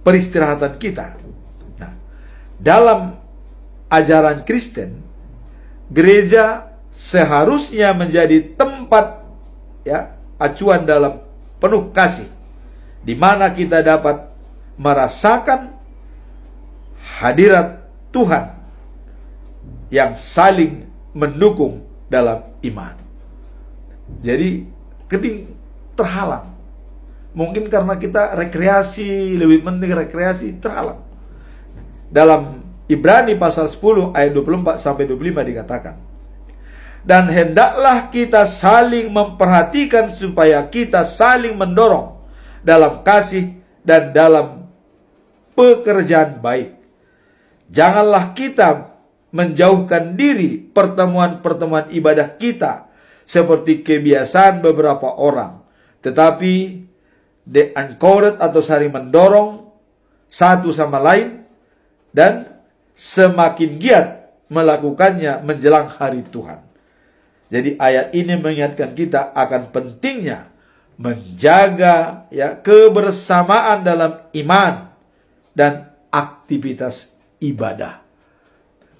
peristirahatan kita. Nah, dalam ajaran Kristen, gereja seharusnya menjadi tempat ya acuan dalam penuh kasih, di mana kita dapat merasakan hadirat Tuhan yang saling mendukung dalam iman. Jadi keting terhalang, mungkin karena kita rekreasi, lebih penting rekreasi, terhalang. Dalam Ibrani pasal 10 ayat 24 sampai 25 dikatakan, dan hendaklah kita saling memperhatikan supaya kita saling mendorong dalam kasih dan dalam pekerjaan baik. Janganlah kita menjauhkan diri pertemuan-pertemuan ibadah kita seperti kebiasaan beberapa orang, tetapi de-encourage atau saling mendorong satu sama lain, dan semakin giat melakukannya menjelang hari Tuhan. Jadi ayat ini mengingatkan kita akan pentingnya menjaga ya kebersamaan dalam iman dan aktivitas ibadah.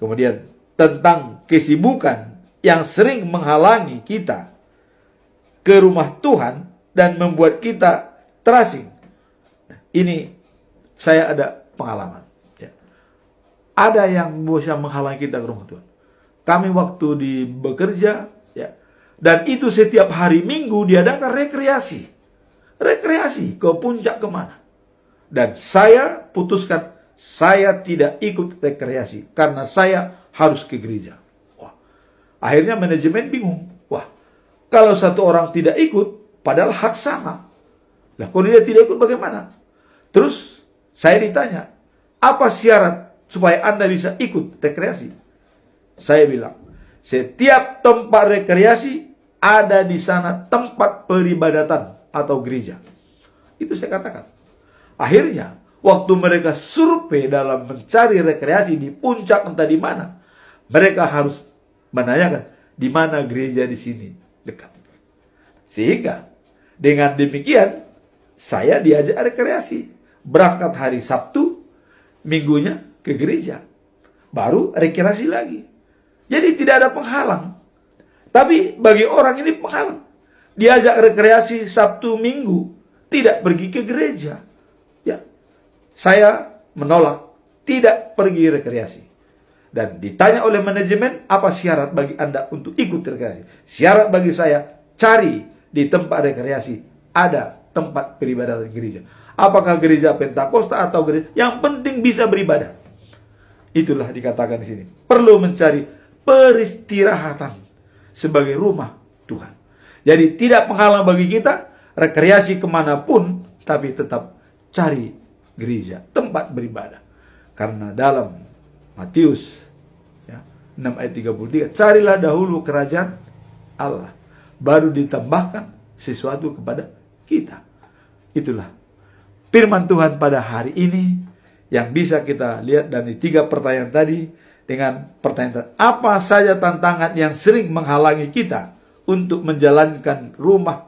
Kemudian tentang kesibukan yang sering menghalangi kita ke rumah Tuhan dan membuat kita terasing. Ini saya ada pengalaman. Ada yang bisa menghalangi kita ke rumah Tuhan. Kami waktu bekerja ya, dan itu setiap hari Minggu diadakan rekreasi ke puncak kemana. Dan saya putuskan saya tidak ikut rekreasi karena saya harus ke gereja. Wah, akhirnya manajemen bingung. Wah, kalau satu orang tidak ikut, padahal hak sama. Lah kalau dia tidak ikut bagaimana? Terus saya ditanya, apa syarat supaya Anda bisa ikut rekreasi? Saya bilang, setiap tempat rekreasi ada di sana tempat peribadatan atau gereja. Itu saya katakan. Akhirnya, waktu mereka survei dalam mencari rekreasi di puncak entah di mana, mereka harus menanyakan di mana gereja di sini dekat. Sehingga dengan demikian saya diajak rekreasi. Berangkat hari Sabtu, minggunya ke gereja. Baru rekreasi lagi. Jadi tidak ada penghalang. Tapi bagi orang ini penghalang. Diajak rekreasi Sabtu Minggu, tidak pergi ke gereja. Ya, saya menolak, tidak pergi rekreasi. Dan ditanya oleh manajemen, apa syarat bagi Anda untuk ikut rekreasi? Syarat bagi saya, cari di tempat rekreasi ada tempat peribadatan gereja. Apakah gereja Pentakosta atau gereja, yang penting bisa beribadah. Itulah dikatakan di sini. Perlu mencari peristirahatan sebagai rumah Tuhan. Jadi tidak menghalang bagi kita rekreasi kemanapun, tapi tetap cari gereja, tempat beribadah. Karena dalam Matius 6 ayat 33, carilah dahulu kerajaan Allah, baru ditambahkan sesuatu kepada kita. Itulah firman Tuhan pada hari ini yang bisa kita lihat dari 3 pertanyaan tadi. Dengan pertanyaan, apa saja tantangan yang sering menghalangi kita untuk menjalankan rumah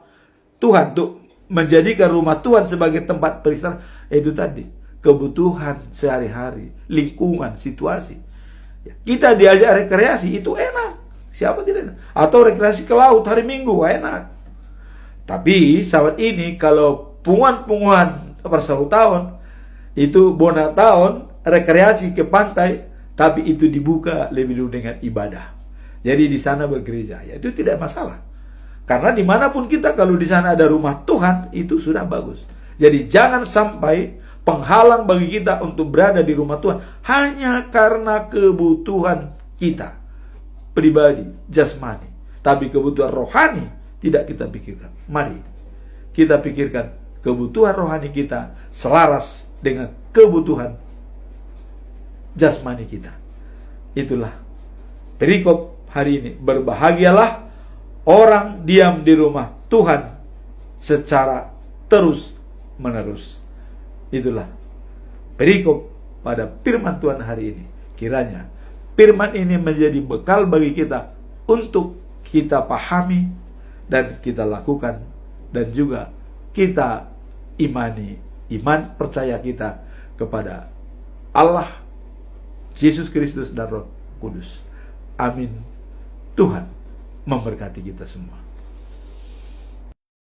Tuhan, untuk menjadikan rumah Tuhan sebagai tempat peristirahatan? Itu tadi, kebutuhan sehari-hari, lingkungan, situasi. Kita diajak rekreasi, itu enak. Siapa tidak enak? Atau rekreasi ke laut hari Minggu, enak. Tapi saat ini kalau punguan-punguan per 1 tahun, itu bona tahun, rekreasi ke pantai, tapi itu dibuka lebih dulu dengan ibadah. Jadi di sana bergereja, ya itu tidak masalah. Karena dimanapun kita, kalau di sana ada rumah Tuhan, itu sudah bagus. Jadi jangan sampai penghalang bagi kita untuk berada di rumah Tuhan hanya karena kebutuhan kita pribadi, jasmani. Tapi kebutuhan rohani tidak kita pikirkan. Mari kita pikirkan kebutuhan rohani kita selaras dengan kebutuhan jasmani kita. Itulah perikop hari ini. Berbahagialah orang diam di rumah Tuhan secara terus menerus. Itulah perikop pada firman Tuhan hari ini. Kiranya firman ini menjadi bekal bagi kita untuk kita pahami dan kita lakukan, dan juga kita imani, iman percaya kita kepada Allah, Yesus Kristus dan Roh Kudus. Amin. Tuhan memberkati kita semua.